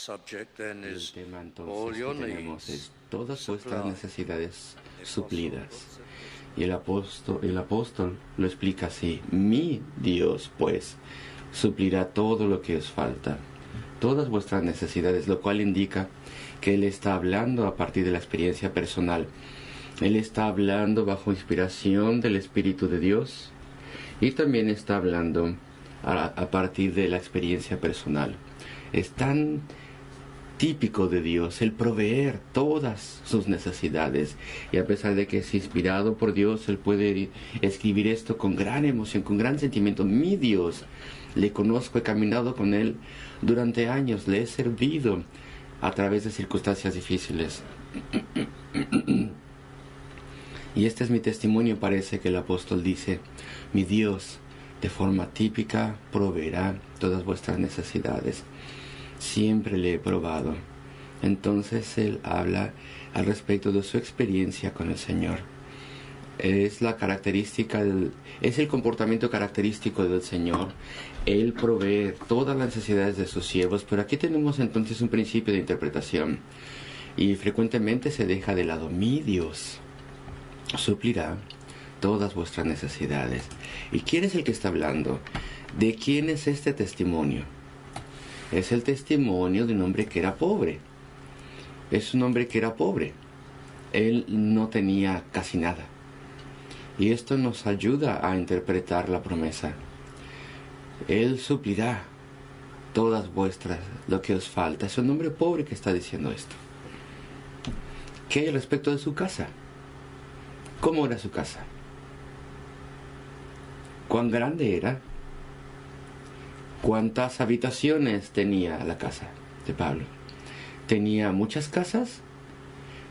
Y el tema entonces que tenemos es todas vuestras necesidades suplidas. Y el apóstol lo explica así: mi Dios, pues, suplirá todo lo que os falta, todas vuestras necesidades, lo cual indica que Él está hablando a partir de la experiencia personal. Él está hablando bajo inspiración del Espíritu de Dios y también está hablando a partir de la experiencia personal. Es tan típico de Dios el proveer todas sus necesidades, y a pesar de que es inspirado por Dios, Él puede escribir esto con gran emoción, con gran sentimiento. Mi Dios, le conozco, he caminado con Él durante años, le he servido a través de circunstancias difíciles. Y este es mi testimonio. Parece que el apóstol dice: mi Dios de forma típica proveerá todas vuestras necesidades. Siempre le he probado. Entonces él habla al respecto de su experiencia con el Señor. Es el comportamiento característico del Señor. Él provee todas las necesidades de sus siervos, pero aquí tenemos entonces un principio de interpretación. Y frecuentemente se deja de lado: mi Dios suplirá todas vuestras necesidades. ¿Y quién es el que está hablando? ¿De quién es este testimonio? Es el testimonio de un hombre que era pobre. Es un hombre que era pobre. Él no tenía casi nada. Y esto nos ayuda a interpretar la promesa. Él suplirá todas vuestras, lo que os falta. Es un hombre pobre que está diciendo esto. ¿Qué hay respecto de su casa? ¿Cómo era su casa? ¿Cuán grande era? ¿Cuántas habitaciones tenía la casa de Pablo? ¿Tenía muchas casas?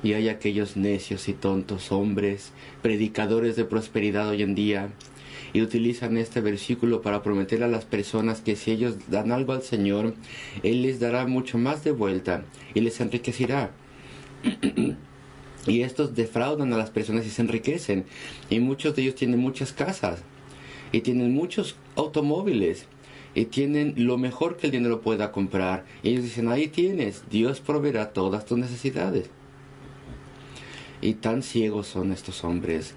Y hay aquellos necios y tontos hombres, predicadores de prosperidad hoy en día, y utilizan este versículo para prometer a las personas que si ellos dan algo al Señor, Él les dará mucho más de vuelta y les enriquecerá. Y estos defraudan a las personas y se enriquecen. Y muchos de ellos tienen muchas casas, y tienen muchos automóviles, y tienen lo mejor que el dinero pueda comprar. Y ellos dicen: ahí tienes, Dios proveerá todas tus necesidades. Y tan ciegos son estos hombres,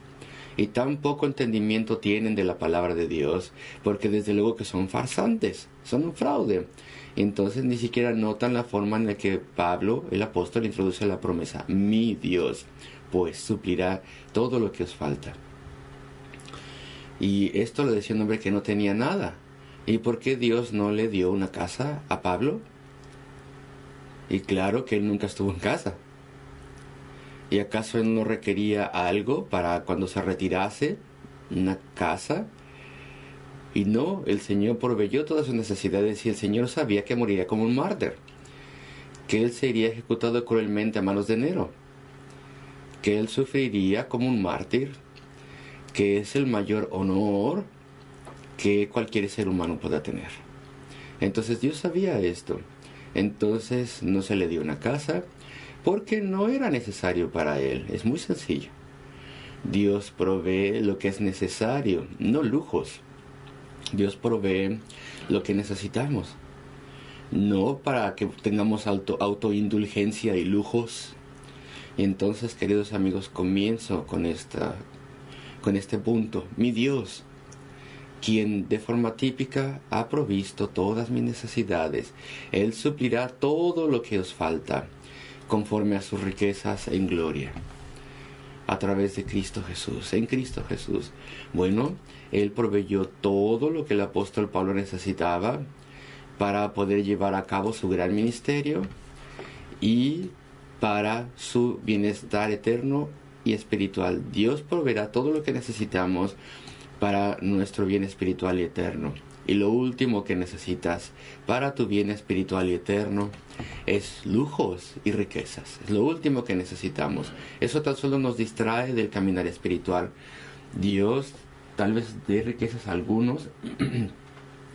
y tan poco entendimiento tienen de la palabra de Dios, porque desde luego que son farsantes, son un fraude. Entonces ni siquiera notan la forma en la que Pablo, el apóstol, introduce la promesa: mi Dios, pues, suplirá todo lo que os falta. Y esto lo decía un hombre que no tenía nada. ¿Y por qué Dios no le dio una casa a Pablo? Y claro que él nunca estuvo en casa. ¿Y acaso él no requería algo para cuando se retirase? ¿Una casa? Y no, el Señor proveyó todas sus necesidades, y el Señor sabía que moriría como un mártir, que él sería ejecutado cruelmente a manos de Nero, que él sufriría como un mártir, que es el mayor honor que cualquier ser humano pueda tener. Entonces Dios sabía esto. Entonces no se le dio una casa, porque no era necesario para él. Es muy sencillo. Dios provee lo que es necesario, no lujos. Dios provee lo que necesitamos, no para que tengamos autoindulgencia y lujos. Y entonces, queridos amigos, comienzo con este punto. Mi Dios, quien de forma típica ha provisto todas mis necesidades, Él suplirá todo lo que os falta, conforme a sus riquezas en gloria, a través de Cristo Jesús, en Cristo Jesús. Bueno, Él proveyó todo lo que el apóstol Pablo necesitaba para poder llevar a cabo su gran ministerio y para su bienestar eterno y espiritual. Dios proveerá todo lo que necesitamos para nuestro bien espiritual y eterno. Y lo último que necesitas para tu bien espiritual y eterno es lujos y riquezas. Es lo último que necesitamos. Eso tan solo nos distrae del caminar espiritual. Dios tal vez dé riquezas a algunos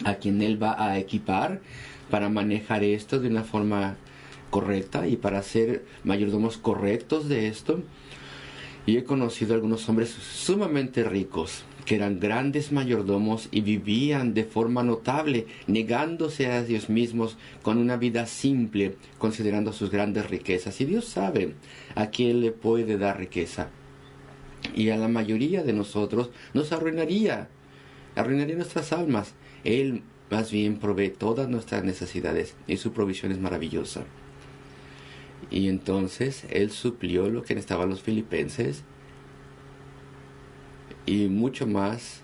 a quien Él va a equipar para manejar esto de una forma correcta y para ser mayordomos correctos de esto. Y he conocido algunos hombres sumamente ricos, que eran grandes mayordomos y vivían de forma notable, negándose a Dios mismos con una vida simple, considerando sus grandes riquezas. Y Dios sabe a quién le puede dar riqueza. Y a la mayoría de nosotros nos arruinaría nuestras almas. Él más bien provee todas nuestras necesidades y su provisión es maravillosa. Y entonces Él suplió lo que necesitaban los filipenses y mucho más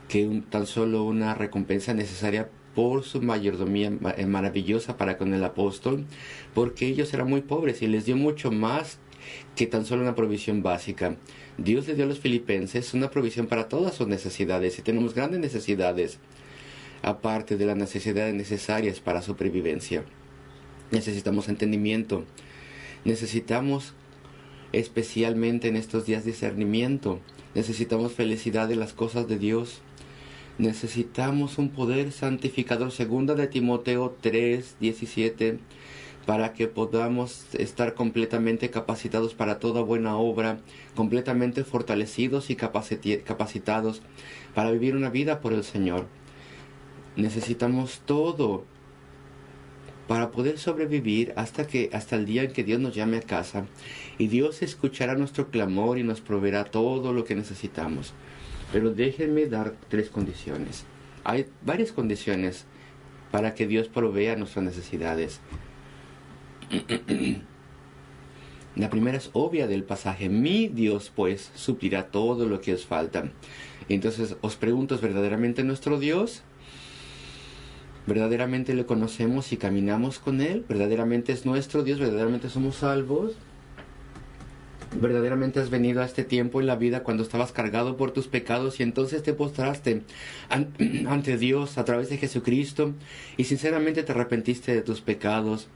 que tan solo una recompensa necesaria por su mayordomía maravillosa para con el apóstol, porque ellos eran muy pobres y les dio mucho más que tan solo una provisión básica. Dios le dio a los filipenses una provisión para todas sus necesidades y tenemos grandes necesidades, aparte de las necesidades necesarias para supervivencia. Necesitamos entendimiento, necesitamos especialmente en estos días discernimiento, necesitamos felicidad de las cosas de Dios, necesitamos un poder santificador, 2 de Timoteo 3:17, para que podamos estar completamente capacitados para toda buena obra, completamente fortalecidos y capacitados para vivir una vida por el Señor. Necesitamos todo para poder sobrevivir hasta el día en que Dios nos llame a casa, y Dios escuchará nuestro clamor y nos proveerá todo lo que necesitamos. Pero déjenme dar 3 condiciones. Hay varias condiciones para que Dios provea nuestras necesidades. La primera es obvia del pasaje: mi Dios pues suplirá todo lo que os falta. Entonces os pregunto, ¿es verdaderamente nuestro Dios? ¿Verdaderamente le conocemos y caminamos con Él? ¿Verdaderamente es nuestro Dios? ¿Verdaderamente somos salvos? ¿Verdaderamente has venido a este tiempo en la vida cuando estabas cargado por tus pecados y entonces te postraste ante Dios a través de Jesucristo y sinceramente te arrepentiste de tus pecados?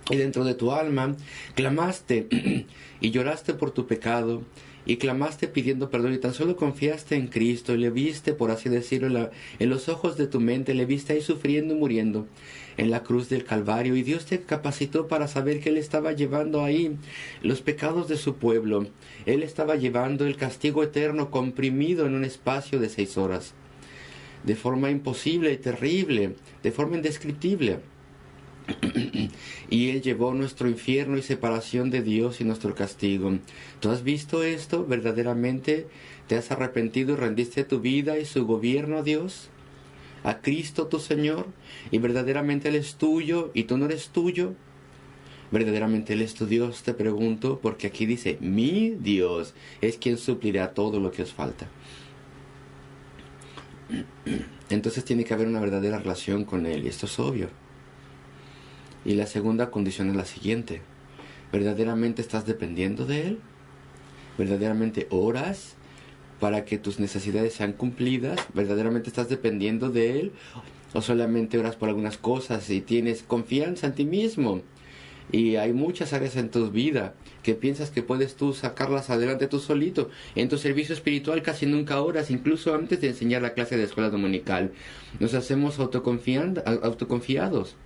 Y dentro de tu alma clamaste y lloraste por tu pecado y clamaste pidiendo perdón y tan solo confiaste en Cristo y le viste, por así decirlo, en los ojos de tu mente, le viste ahí sufriendo y muriendo en la cruz del Calvario, y Dios te capacitó para saber que Él estaba llevando ahí los pecados de su pueblo. Él estaba llevando el castigo eterno comprimido en un espacio de 6 horas, de forma imposible y terrible, de forma indescriptible. Y Él llevó nuestro infierno y separación de Dios y nuestro castigo. ¿Tú has visto esto? ¿Verdaderamente te has arrepentido y rendiste tu vida y su gobierno a Dios? ¿A Cristo tu Señor? ¿Y verdaderamente Él es tuyo y tú no eres tuyo? ¿Verdaderamente Él es tu Dios? Te pregunto, porque aquí dice: mi Dios es quien suplirá todo lo que os falta. Entonces tiene que haber una verdadera relación con Él, y esto es obvio. Y la segunda condición es la siguiente: ¿verdaderamente estás dependiendo de Él? ¿Verdaderamente oras para que tus necesidades sean cumplidas? ¿Verdaderamente estás dependiendo de Él? ¿O solamente oras por algunas cosas y tienes confianza en ti mismo? Y hay muchas áreas en tu vida que piensas que puedes tú sacarlas adelante tú solito. En tu servicio espiritual casi nunca oras, incluso antes de enseñar la clase de escuela dominical. Nos hacemos autoconfiados.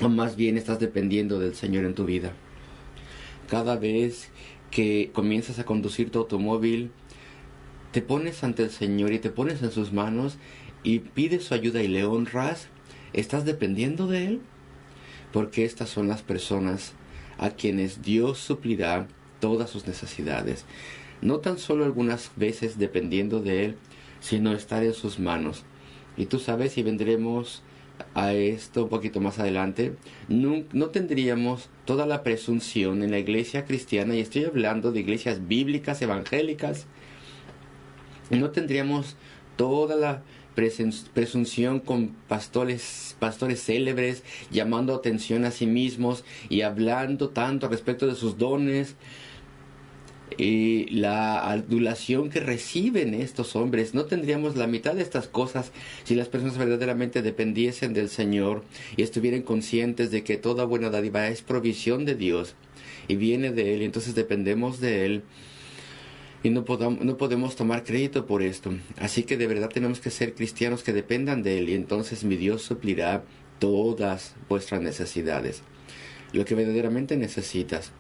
O más bien estás dependiendo del Señor en tu vida. Cada vez que comienzas a conducir tu automóvil, te pones ante el Señor y te pones en sus manos y pides su ayuda y le honras. ¿Estás dependiendo de Él? Porque estas son las personas a quienes Dios suplirá todas sus necesidades. No tan solo algunas veces dependiendo de Él, sino estar en sus manos. Y tú sabes, y vendremos a esto un poquito más adelante, no tendríamos toda la presunción en la iglesia cristiana, y estoy hablando de iglesias bíblicas, evangélicas, no tendríamos toda la presunción con pastores célebres llamando atención a sí mismos y hablando tanto respecto de sus dones y la adulación que reciben estos hombres. No tendríamos la mitad de estas cosas si las personas verdaderamente dependiesen del Señor y estuvieran conscientes de que toda buena dádiva es provisión de Dios y viene de Él, y entonces dependemos de Él y no podemos tomar crédito por esto. Así que de verdad tenemos que ser cristianos que dependan de Él, y entonces mi Dios suplirá todas vuestras necesidades, lo que verdaderamente necesitas.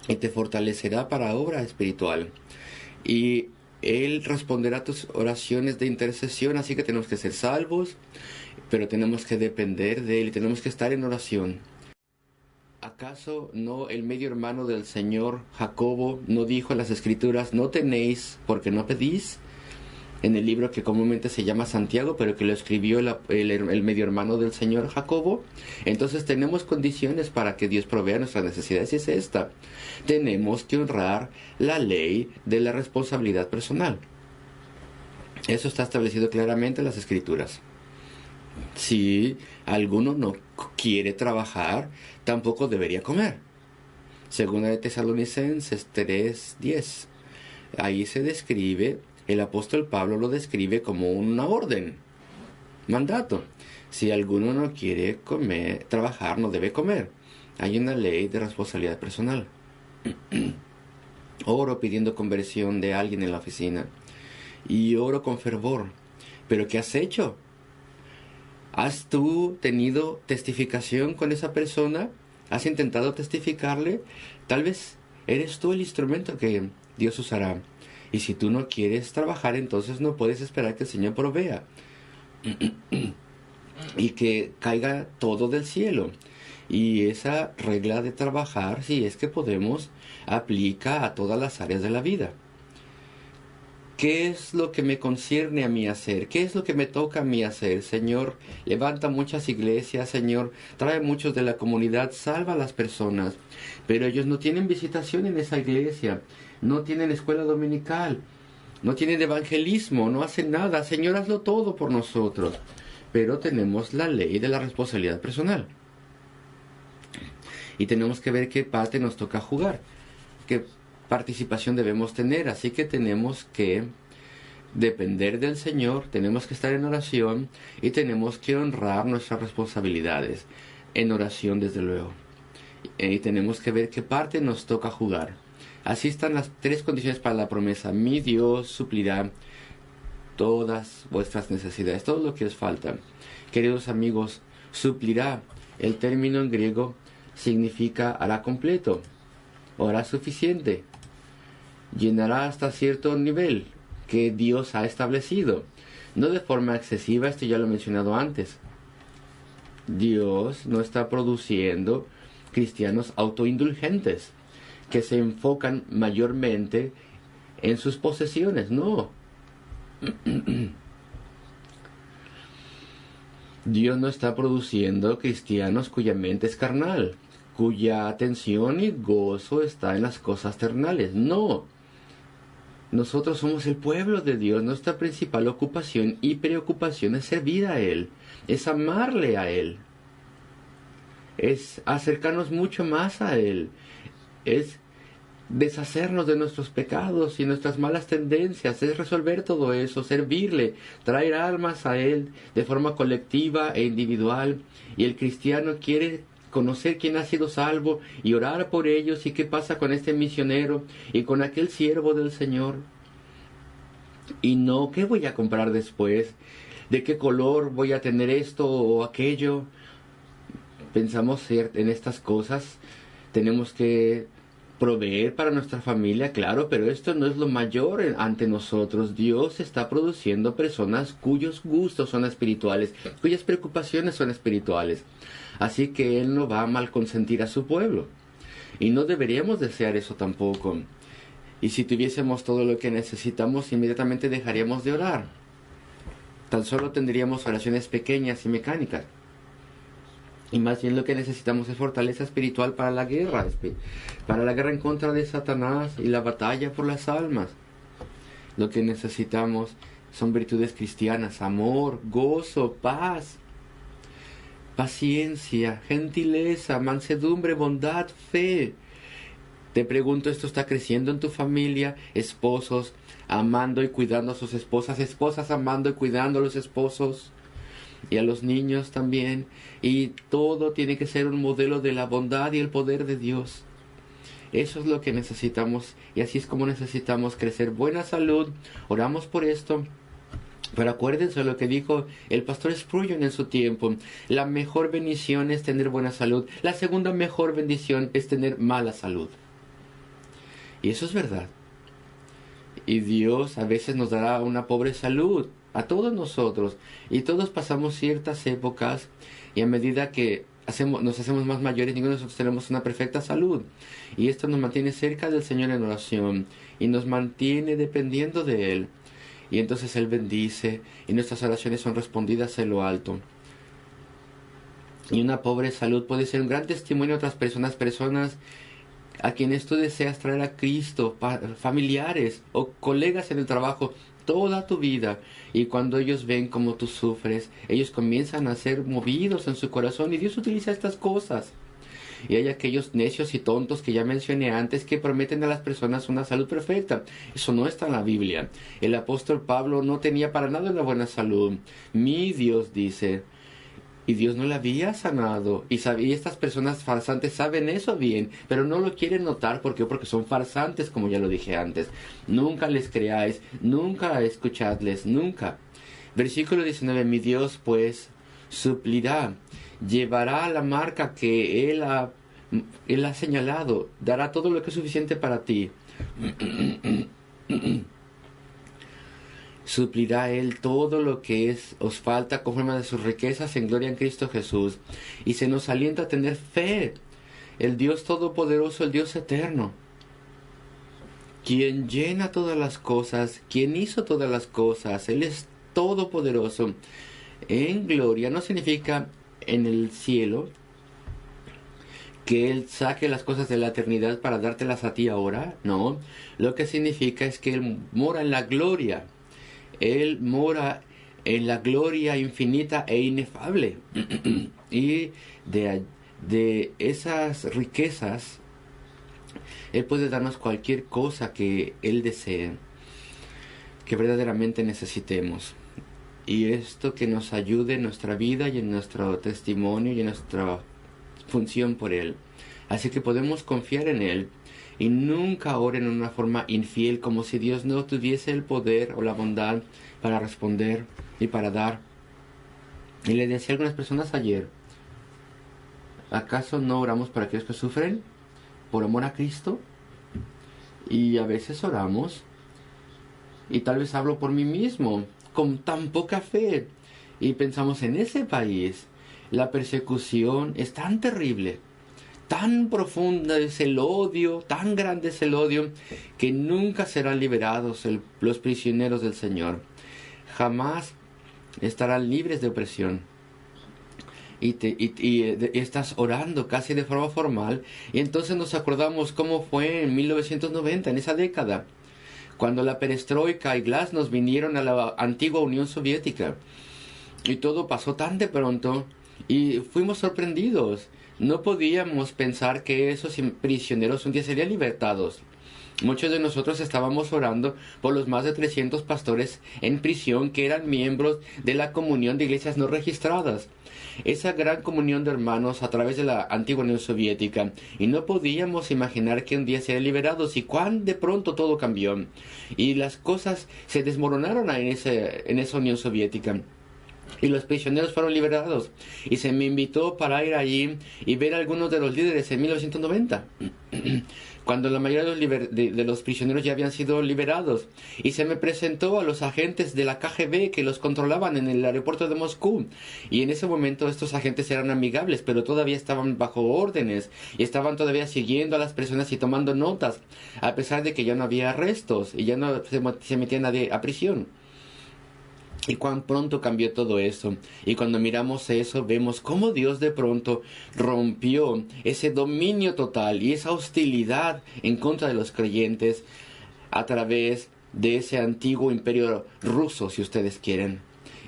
y te fortalecerá para obra espiritual. Y Él responderá a tus oraciones de intercesión, así que tenemos que ser salvos, pero tenemos que depender de Él y tenemos que estar en oración. ¿Acaso no el medio hermano del Señor, Jacobo, no dijo en las Escrituras, no tenéis porque no pedís? En el libro que comúnmente se llama Santiago, pero que lo escribió el medio hermano del Señor, Jacobo. Entonces tenemos condiciones para que Dios provea nuestras necesidades, y es esta: tenemos que honrar la ley de la responsabilidad personal. Eso está establecido claramente en las Escrituras. Si alguno no quiere trabajar, tampoco debería comer. Segunda de Tesalonicenses 3:10. Ahí se describe, el apóstol Pablo lo describe como una orden, mandato. Si alguno no quiere trabajar, no debe comer. Hay una ley de responsabilidad personal. Oro pidiendo conversión de alguien en la oficina y oro con fervor. ¿Pero qué has hecho? ¿Has tú tenido testificación con esa persona? ¿Has intentado testificarle? Tal vez eres tú el instrumento que Dios usará. Y si tú no quieres trabajar, entonces no puedes esperar que el Señor provea y que caiga todo del cielo. Y esa regla de trabajar, si es que podemos, aplica a todas las áreas de la vida. ¿Qué es lo que me concierne a mí hacer? ¿Qué es lo que me toca a mí hacer? Señor, levanta muchas iglesias, Señor, trae muchos de la comunidad, salva a las personas. Pero ellos no tienen visitación en esa iglesia, no tienen escuela dominical, no tienen evangelismo, no hacen nada. Señor, hazlo todo por nosotros. Pero tenemos la ley de la responsabilidad personal. Y tenemos que ver qué parte nos toca jugar, qué participación debemos tener. Así que tenemos que depender del Señor, tenemos que estar en oración y tenemos que honrar nuestras responsabilidades en oración, desde luego. Y tenemos que ver qué parte nos toca jugar. Así están las tres condiciones para la promesa: mi Dios suplirá todas vuestras necesidades, todo lo que os falta. Queridos amigos, suplirá, el término en griego significa hará completo, o hará suficiente, llenará hasta cierto nivel que Dios ha establecido, no de forma excesiva. Esto ya lo he mencionado antes. Dios no está produciendo cristianos autoindulgentes que se enfocan mayormente en sus posesiones, no. Dios no está produciendo cristianos cuya mente es carnal, cuya atención y gozo está en las cosas terrenales, no. Nosotros somos el pueblo de Dios. Nuestra principal ocupación y preocupación es servir a Él, es amarle a Él, es acercarnos mucho más a Él, es deshacernos de nuestros pecados y nuestras malas tendencias, es resolver todo eso, servirle, traer almas a Él de forma colectiva e individual. Y el cristiano quiere conocer quién ha sido salvo y orar por ellos. ¿Y qué pasa con este misionero y con aquel siervo del Señor? Y no, ¿qué voy a comprar después? ¿De qué color voy a tener esto o aquello? Pensamos en estas cosas. Tenemos que proveer para nuestra familia, claro, pero esto no es lo mayor ante nosotros. Dios está produciendo personas cuyos gustos son espirituales, cuyas preocupaciones son espirituales. Así que Él no va a mal consentir a su pueblo. Y no deberíamos desear eso tampoco. Y si tuviésemos todo lo que necesitamos, inmediatamente dejaríamos de orar. Tan solo tendríamos oraciones pequeñas y mecánicas. Y más bien lo que necesitamos es fortaleza espiritual para la guerra en contra de Satanás y la batalla por las almas. Lo que necesitamos son virtudes cristianas: amor, gozo, paz, paciencia, gentileza, mansedumbre, bondad, fe. Te pregunto, ¿esto está creciendo en tu familia? Esposos amando y cuidando a sus esposas, esposas amando y cuidando a los esposos y a los niños también. Y todo tiene que ser un modelo de la bondad y el poder de Dios. Eso es lo que necesitamos, y así es como necesitamos crecer. Buena salud, oramos por esto. Pero acuérdense lo que dijo el pastor Spurgeon en su tiempo: la mejor bendición es tener buena salud, la segunda mejor bendición es tener mala salud. Y eso es verdad. Y Dios a veces nos dará una pobre salud a todos nosotros. Y todos pasamos ciertas épocas y a medida que nos hacemos más mayores, ninguno de nosotros tenemos una perfecta salud. Y esto nos mantiene cerca del Señor en oración y nos mantiene dependiendo de Él. Y entonces Él bendice y nuestras oraciones son respondidas en lo alto. Y una pobre salud puede ser un gran testimonio a otras personas a quienes tú deseas traer a Cristo, familiares o colegas en el trabajo, toda tu vida. Y cuando ellos ven cómo tú sufres, ellos comienzan a ser movidos en su corazón y Dios utiliza estas cosas. Y hay aquellos necios y tontos que ya mencioné antes que prometen a las personas una salud perfecta. Eso no está en la Biblia. El apóstol Pablo no tenía para nada una buena salud. Mi Dios dice, y Dios no le había sanado. Y estas personas farsantes saben eso bien, pero no lo quieren notar. ¿Por qué? Porque son farsantes, como ya lo dije antes. Nunca les creáis, nunca escuchadles, nunca. Versículo 19, mi Dios pues suplirá, llevará la marca que Él ha señalado, dará todo lo que es suficiente para ti. Suplirá Él todo lo que os falta conforme a sus riquezas en gloria en Cristo Jesús. Y se nos alienta a tener fe. El Dios Todopoderoso, el Dios Eterno, quien llena todas las cosas, quien hizo todas las cosas, Él es todopoderoso. En gloria no significa en el cielo, que Él saque las cosas de la eternidad para dártelas a ti ahora. No, lo que significa es que Él mora en la gloria. Él mora en la gloria infinita e inefable. Y de esas riquezas, Él puede darnos cualquier cosa que Él desee, que verdaderamente necesitemos. Y esto que nos ayude en nuestra vida y en nuestro testimonio y en nuestra función por Él. Así que podemos confiar en Él. Y nunca oren en una forma infiel, como si Dios no tuviese el poder o la bondad para responder y para dar. Y le decía a algunas personas ayer, ¿acaso no oramos para aquellos que sufren por amor a Cristo? Y a veces oramos, y tal vez hablo por mí mismo, con tan poca fe, y pensamos en ese país, la persecución es tan terrible, tan profunda es el odio, tan grande es el odio, que nunca serán liberados los prisioneros del Señor. Jamás estarán libres de opresión. Y estás orando casi de forma formal. Y entonces nos acordamos cómo fue en 1990, en esa década, cuando la perestroika y glasnost vinieron a la antigua Unión Soviética. Y todo pasó tan de pronto y fuimos sorprendidos. No podíamos pensar que esos prisioneros un día serían libertados. Muchos de nosotros estábamos orando por los más de 300 pastores en prisión que eran miembros de la comunión de iglesias no registradas. Esa gran comunión de hermanos a través de la antigua Unión Soviética. Y no podíamos imaginar que un día serían liberados. Y cuán de pronto todo cambió. Y las cosas se desmoronaron en esa Unión Soviética. Y los prisioneros fueron liberados. Y se me invitó para ir allí y ver a algunos de los líderes en 1990. Cuando la mayoría de los prisioneros ya habían sido liberados. Y se me presentó a los agentes de la KGB que los controlaban en el aeropuerto de Moscú. Y en ese momento estos agentes eran amigables, pero todavía estaban bajo órdenes. Y estaban todavía siguiendo a las personas y tomando notas. A pesar de que ya no había arrestos y ya no se metía nadie a prisión. Y cuán pronto cambió todo eso. Y cuando miramos eso, vemos cómo Dios de pronto rompió ese dominio total y esa hostilidad en contra de los creyentes a través de ese antiguo imperio ruso, si ustedes quieren.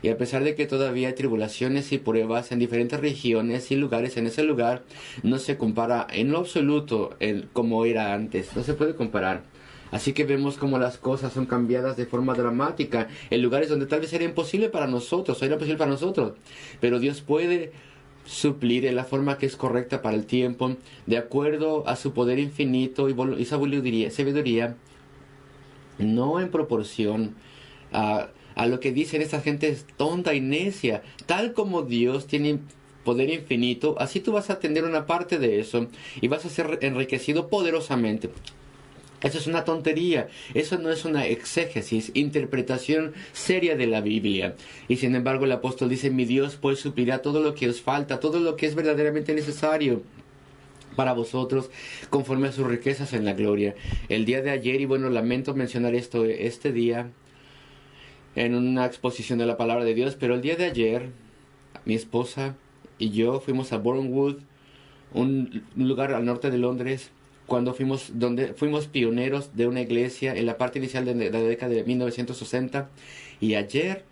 Y a pesar de que todavía hay tribulaciones y pruebas en diferentes regiones y lugares en ese lugar, no se compara en lo absoluto como era antes. No se puede comparar. Así que vemos cómo las cosas son cambiadas de forma dramática en lugares donde tal vez era imposible para nosotros, pero Dios puede suplir en la forma que es correcta para el tiempo, de acuerdo a su poder infinito y sabiduría, no en proporción a lo que dicen estas gentes tonta y necia. Tal como Dios tiene poder infinito, así tú vas a tener una parte de eso y vas a ser enriquecido poderosamente. Eso es una tontería, eso no es una exégesis, interpretación seria de la Biblia. Y sin embargo el apóstol dice, mi Dios pues suplirá todo lo que os falta, todo lo que es verdaderamente necesario para vosotros, conforme a sus riquezas en la gloria. El día de ayer, y bueno, lamento mencionar esto este día, en una exposición de la palabra de Dios, pero el día de ayer, mi esposa y yo fuimos a Bournemouth, un lugar al norte de Londres, donde fuimos pioneros de una iglesia en la parte inicial de la década de 1960, y ayer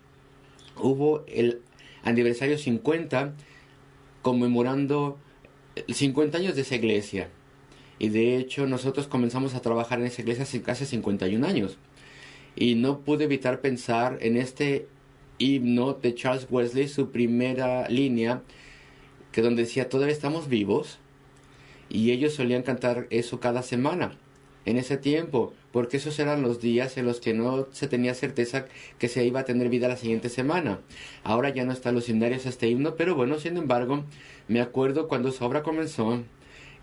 hubo el aniversario 50 conmemorando 50 años de esa iglesia. Y de hecho nosotros comenzamos a trabajar en esa iglesia hace 51 años. Y no pude evitar pensar en este himno de Charles Wesley, su primera línea, que donde decía, todavía estamos vivos. Y ellos solían cantar eso cada semana, en ese tiempo, porque esos eran los días en los que no se tenía certeza que se iba a tener vida la siguiente semana. Ahora ya no están los himnarios este himno, pero bueno, sin embargo, me acuerdo cuando esa obra comenzó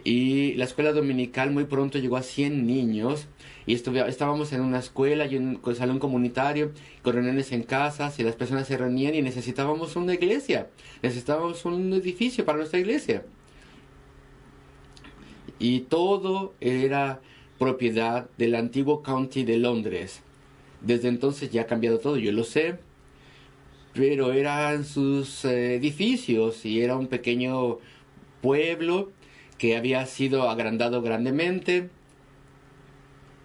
y la escuela dominical muy pronto llegó a 100 niños y estábamos en una escuela y un salón comunitario con reuniones en casas y las personas se reunían y necesitábamos una iglesia, necesitábamos un edificio para nuestra iglesia. Y todo era propiedad del antiguo county de Londres. Desde entonces ya ha cambiado todo, yo lo sé, pero eran sus edificios y era un pequeño pueblo que había sido agrandado grandemente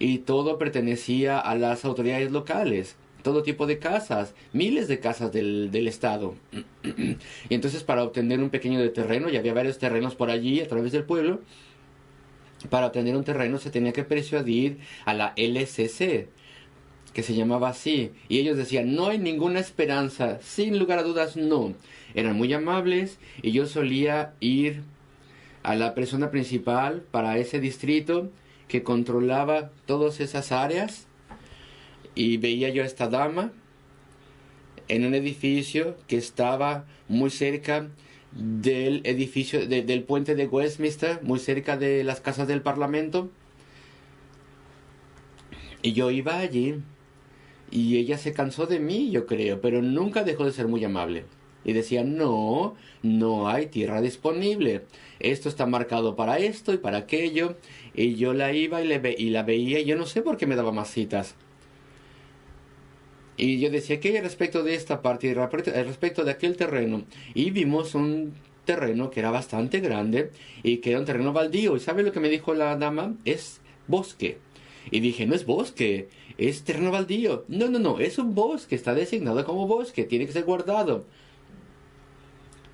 y todo pertenecía a las autoridades locales. Todo tipo de casas, miles de casas del estado. Y entonces para obtener un pequeño de terreno, y había varios terrenos por allí a través del pueblo, para obtener un terreno se tenía que persuadir a la LCC, que se llamaba así, y ellos decían, no hay ninguna esperanza, sin lugar a dudas no. Eran muy amables y yo solía ir a la persona principal para ese distrito que controlaba todas esas áreas y veía yo a esta dama en un edificio que estaba muy cerca del edificio del puente de Westminster, muy cerca de las casas del Parlamento, y yo iba allí y ella se cansó de mí, yo creo, pero nunca dejó de ser muy amable y decía, no hay tierra disponible, esto está marcado para esto y para aquello, y yo la iba y la veía y yo no sé por qué me daba más citas. Y yo decía, ¿qué hay respecto de esta parte y respecto de aquel terreno? Y vimos un terreno que era bastante grande y que era un terreno baldío. ¿Y sabe lo que me dijo la dama? Es bosque. Y dije, no es bosque, es terreno baldío. No, es un bosque, está designado como bosque, tiene que ser guardado.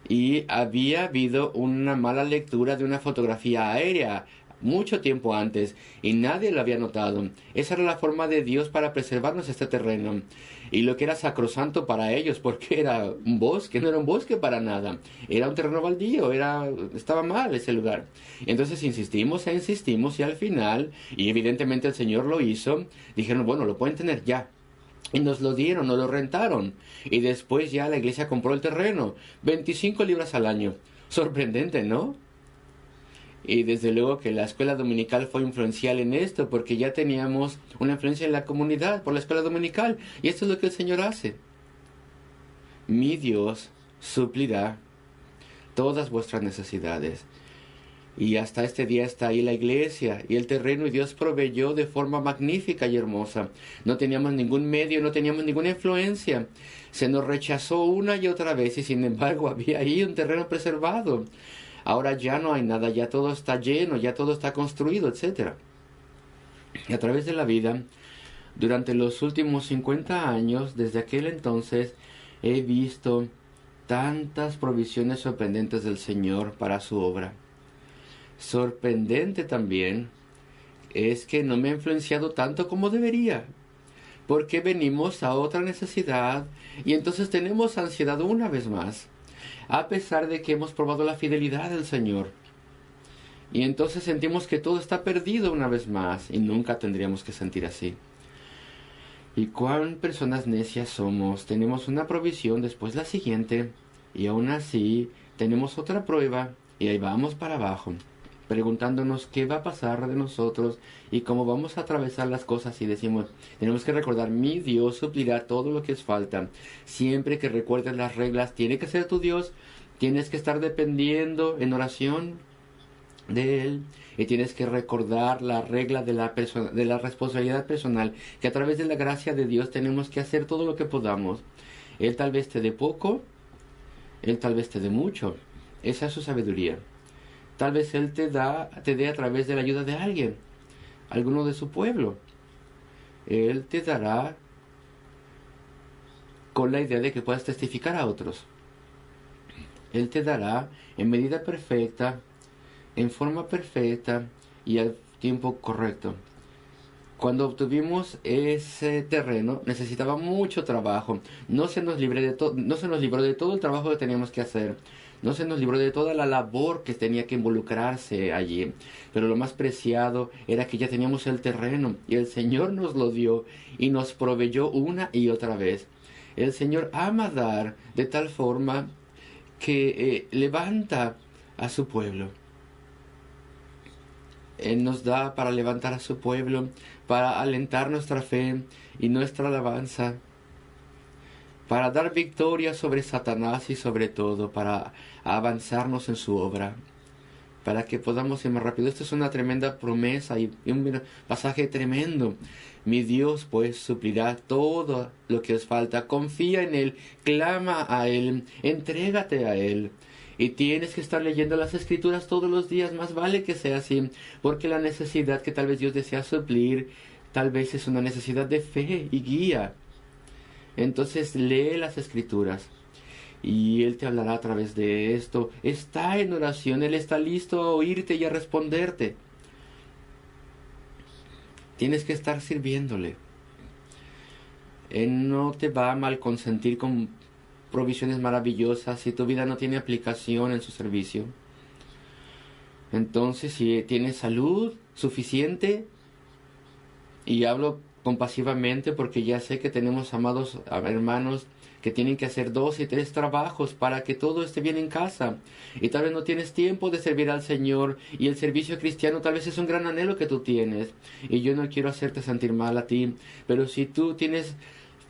Y había habido una mala lectura de una fotografía aérea mucho tiempo antes y nadie lo había notado. Esa era la forma de Dios para preservarnos este terreno y lo que era sacrosanto para ellos, porque era un bosque, no era un bosque para nada, era un terreno baldío, estaba mal ese lugar. Entonces insistimos e insistimos y al final, y evidentemente el Señor lo hizo, dijeron, bueno, lo pueden tener ya. Y nos lo dieron, nos lo rentaron. Y después ya la iglesia compró el terreno. 25 libras al año. Sorprendente, ¿no? Y desde luego que la escuela dominical fue influencial en esto, porque ya teníamos una influencia en la comunidad por la escuela dominical. Y esto es lo que el Señor hace. Mi Dios suplirá todas vuestras necesidades. Y hasta este día está ahí la iglesia y el terreno, y Dios proveyó de forma magnífica y hermosa. No teníamos ningún medio, no teníamos ninguna influencia. Se nos rechazó una y otra vez y sin embargo había ahí un terreno preservado. Ahora ya no hay nada, ya todo está lleno, ya todo está construido, etc. Y a través de la vida, durante los últimos 50 años, desde aquel entonces, he visto tantas provisiones sorprendentes del Señor para su obra. Sorprendente también es que no me ha influenciado tanto como debería, porque venimos a otra necesidad y entonces tenemos ansiedad una vez más, a pesar de que hemos probado la fidelidad del Señor. Y entonces sentimos que todo está perdido una vez más y nunca tendríamos que sentir así. Y cuán personas necias somos, tenemos una provisión, después la siguiente, y aún así tenemos otra prueba y ahí vamos para abajo. preguntándonos qué va a pasar de nosotros y cómo vamos a atravesar las cosas, y decimos, tenemos que recordar, mi Dios suplirá todo lo que es falta. Siempre que recuerdes las reglas, tiene que ser tu Dios, tienes que estar dependiendo en oración de Él, y tienes que recordar la regla de la responsabilidad personal, que a través de la gracia de Dios tenemos que hacer todo lo que podamos. Él tal vez te dé poco, Él tal vez te dé mucho. Esa es su sabiduría. Tal vez Él te dé a través de la ayuda de alguien, alguno de su pueblo. Él te dará con la idea de que puedas testificar a otros. Él te dará en medida perfecta, en forma perfecta y al tiempo correcto. Cuando obtuvimos ese terreno, necesitaba mucho trabajo. No se nos libró de todo el trabajo que teníamos que hacer. No se nos libró de toda la labor que tenía que involucrarse allí. Pero lo más preciado era que ya teníamos el terreno y el Señor nos lo dio y nos proveyó una y otra vez. El Señor ama dar de tal forma que levanta a su pueblo. Él nos da para levantar a su pueblo, para alentar nuestra fe y nuestra alabanza, para dar victoria sobre Satanás y sobre todo para avanzarnos en su obra, para que podamos ir más rápido. Esto es una tremenda promesa y un pasaje tremendo. Mi Dios pues suplirá todo lo que os falta. Confía en Él, clama a Él, entrégate a Él. Y tienes que estar leyendo las Escrituras todos los días, más vale que sea así, porque la necesidad que tal vez Dios desea suplir, tal vez es una necesidad de fe y guía. Entonces lee las Escrituras y Él te hablará a través de esto. Está en oración, Él está listo a oírte y a responderte. Tienes que estar sirviéndole. Él no te va a mal consentir con provisiones maravillosas si tu vida no tiene aplicación en su servicio. Entonces, si tienes salud suficiente, y hablo compasivamente porque ya sé que tenemos amados hermanos que tienen que hacer 2 y 3 trabajos para que todo esté bien en casa, y tal vez no tienes tiempo de servir al Señor, y el servicio cristiano tal vez es un gran anhelo que tú tienes, y yo no quiero hacerte sentir mal a ti, pero si tú tienes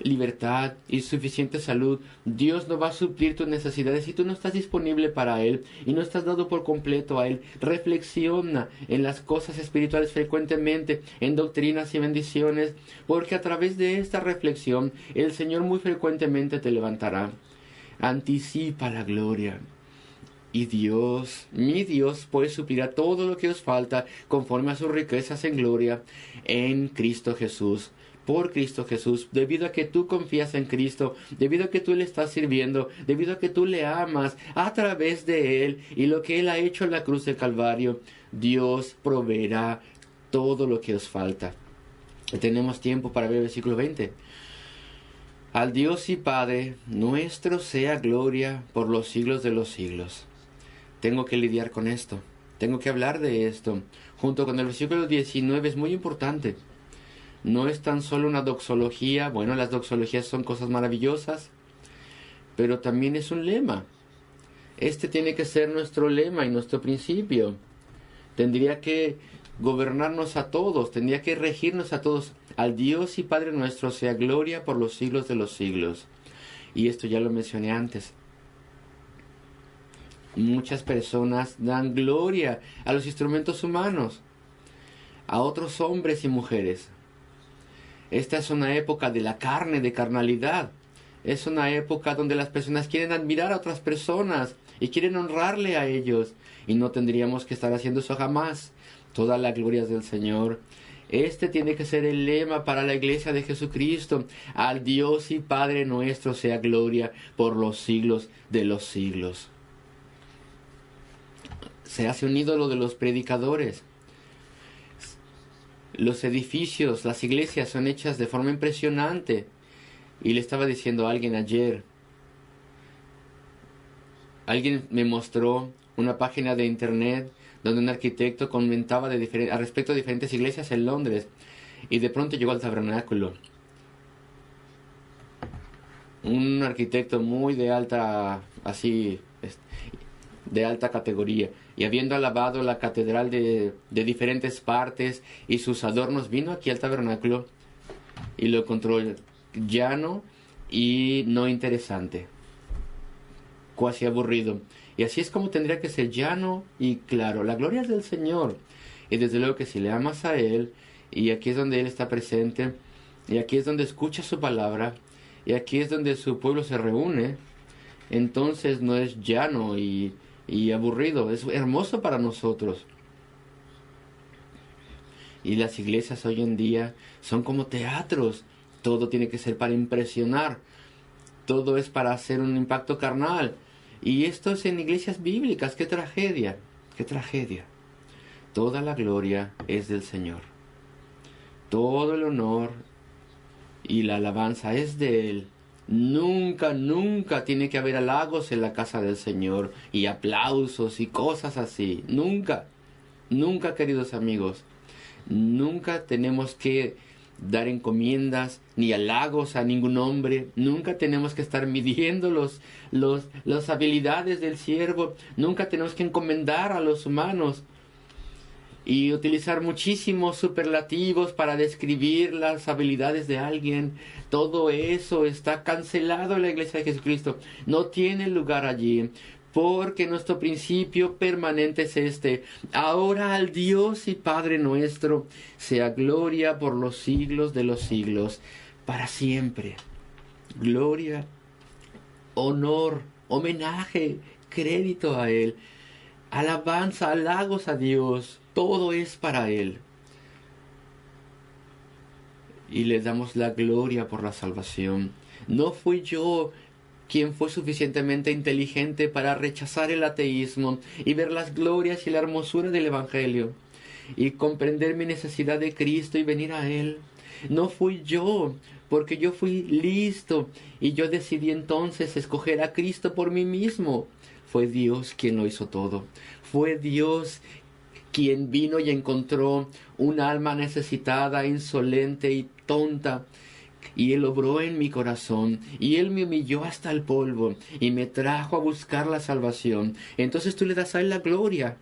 libertad y suficiente salud, Dios no va a suplir tus necesidades si tú no estás disponible para Él y no estás dado por completo a Él. Reflexiona en las cosas espirituales frecuentemente, en doctrinas y bendiciones, porque a través de esta reflexión el Señor muy frecuentemente te levantará. Anticipa la gloria. Y Dios, mi Dios, pues suplirá todo lo que os falta conforme a sus riquezas en gloria en Cristo Jesús. Por Cristo Jesús, debido a que tú confías en Cristo, debido a que tú le estás sirviendo, debido a que tú le amas a través de Él y lo que Él ha hecho en la cruz del Calvario, Dios proveerá todo lo que os falta. Tenemos tiempo para ver el versículo 20. Al Dios y Padre nuestro sea gloria por los siglos de los siglos. Tengo que lidiar con esto, tengo que hablar de esto. Junto con el versículo 19 es muy importante. No es tan solo una doxología. Bueno, las doxologías son cosas maravillosas, pero también es un lema. Este tiene que ser nuestro lema y nuestro principio. Tendría que gobernarnos a todos, tendría que regirnos a todos. Al Dios y Padre nuestro sea gloria por los siglos de los siglos. Y esto ya lo mencioné antes. Muchas personas dan gloria a los instrumentos humanos, a otros hombres y mujeres. Esta es una época de la carne, de carnalidad. Es una época donde las personas quieren admirar a otras personas y quieren honrarle a ellos. Y no tendríamos que estar haciendo eso jamás. Toda la gloria es del Señor. Este tiene que ser el lema para la iglesia de Jesucristo. Al Dios y Padre nuestro sea gloria por los siglos de los siglos. Se hace un ídolo de los predicadores. Los edificios, las iglesias son hechas de forma impresionante. Y le estaba diciendo a alguien ayer, alguien me mostró una página de internet donde un arquitecto comentaba al respecto de diferentes iglesias en Londres. Y de pronto llegó al tabernáculo. Un arquitecto muy de alta, así, de alta categoría. Y habiendo alabado la catedral de diferentes partes y sus adornos, vino aquí al tabernáculo y lo encontró llano y no interesante, cuasi aburrido. Y así es como tendría que ser, llano y claro. La gloria es del Señor. Y desde luego que si le amas a Él, y aquí es donde Él está presente, y aquí es donde escucha su palabra, y aquí es donde su pueblo se reúne, entonces no es llano y aburrido, es hermoso para nosotros. Y las iglesias hoy en día son como teatros. Todo tiene que ser para impresionar. Todo es para hacer un impacto carnal. Y esto es en iglesias bíblicas. ¡Qué tragedia! ¡Qué tragedia! Toda la gloria es del Señor. Todo el honor y la alabanza es de Él. Nunca, nunca tiene que haber halagos en la casa del Señor y aplausos y cosas así. Nunca, nunca, queridos amigos. Nunca tenemos que dar encomiendas ni halagos a ningún hombre. Nunca tenemos que estar midiendo las habilidades del siervo. Nunca tenemos que encomendar a los humanos y utilizar muchísimos superlativos para describir las habilidades de alguien. Todo eso está cancelado en la Iglesia de Jesucristo. No tiene lugar allí, porque nuestro principio permanente es este: ahora al Dios y Padre nuestro sea gloria por los siglos de los siglos, para siempre. Gloria, honor, homenaje, crédito a Él, alabanza, halagos a Dios. Todo es para Él. Y le damos la gloria por la salvación. No fui yo quien fue suficientemente inteligente para rechazar el ateísmo y ver las glorias y la hermosura del Evangelio y comprender mi necesidad de Cristo y venir a Él. No fui yo, porque yo fui listo y yo decidí entonces escoger a Cristo por mí mismo. Fue Dios quien lo hizo todo. Fue Dios quien vino y encontró un alma necesitada, insolente y tonta, y Él obró en mi corazón, y Él me humilló hasta el polvo, y me trajo a buscar la salvación. Entonces tú le das a Él la gloria.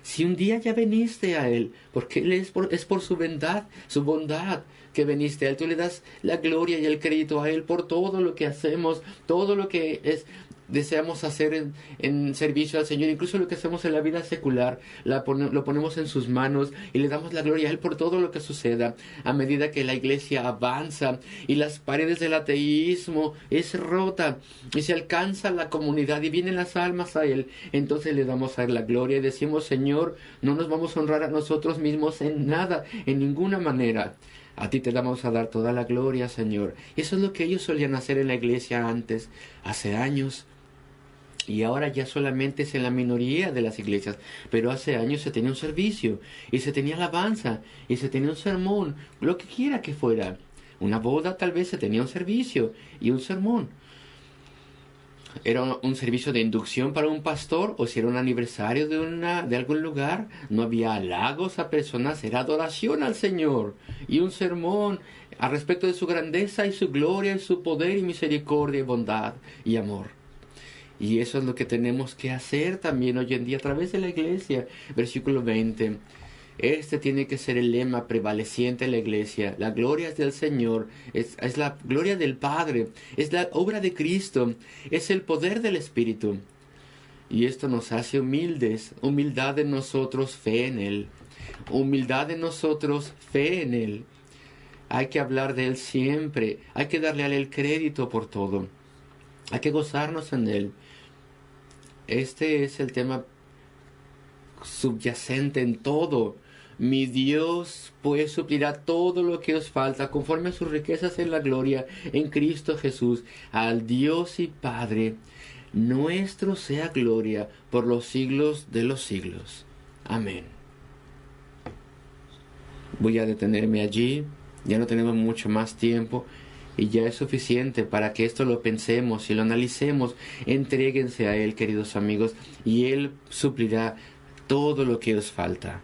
Si un día ya viniste a Él, porque Él es por su bondad que viniste a Él, tú le das la gloria y el crédito a Él por todo lo que hacemos, todo lo que deseamos hacer en servicio al Señor, incluso lo que hacemos en la vida secular, lo ponemos en sus manos y le damos la gloria a Él por todo lo que suceda. A medida que la iglesia avanza y las paredes del ateísmo es rota y se alcanza la comunidad y vienen las almas a Él, entonces le damos a Él la gloria y decimos: Señor, no nos vamos a honrar a nosotros mismos en nada, en ninguna manera. A ti te vamos a dar toda la gloria, Señor. Y eso es lo que ellos solían hacer en la iglesia antes, hace años. Y ahora ya solamente es en la minoría de las iglesias. Pero hace años se tenía un servicio, y se tenía alabanza, y se tenía un sermón, lo que quiera que fuera. Una boda tal vez se tenía un servicio y un sermón. Era un servicio de inducción para un pastor, o si era un aniversario de algún lugar, no había halagos a personas, era adoración al Señor y un sermón al respecto de su grandeza y su gloria y su poder y misericordia y bondad y amor. Y eso es lo que tenemos que hacer también hoy en día a través de la iglesia. Versículo 20. Este tiene que ser el lema prevaleciente en la iglesia. La gloria es del Señor, es la gloria del Padre, es la obra de Cristo, es el poder del Espíritu. Y esto nos hace humildes, humildad en nosotros, fe en Él. Humildad en nosotros, fe en Él. Hay que hablar de Él siempre, hay que darle a Él el crédito por todo. Hay que gozarnos en Él. Este es el tema subyacente en todo. Mi Dios pues suplirá todo lo que os falta conforme a sus riquezas en la gloria en Cristo Jesús. Al Dios y Padre nuestro sea gloria por los siglos de los siglos. Amén. Voy a detenerme allí. Ya no tenemos mucho más tiempo y ya es suficiente para que esto lo pensemos y lo analicemos. Entréguense a Él, queridos amigos, y Él suplirá todo lo que os falta.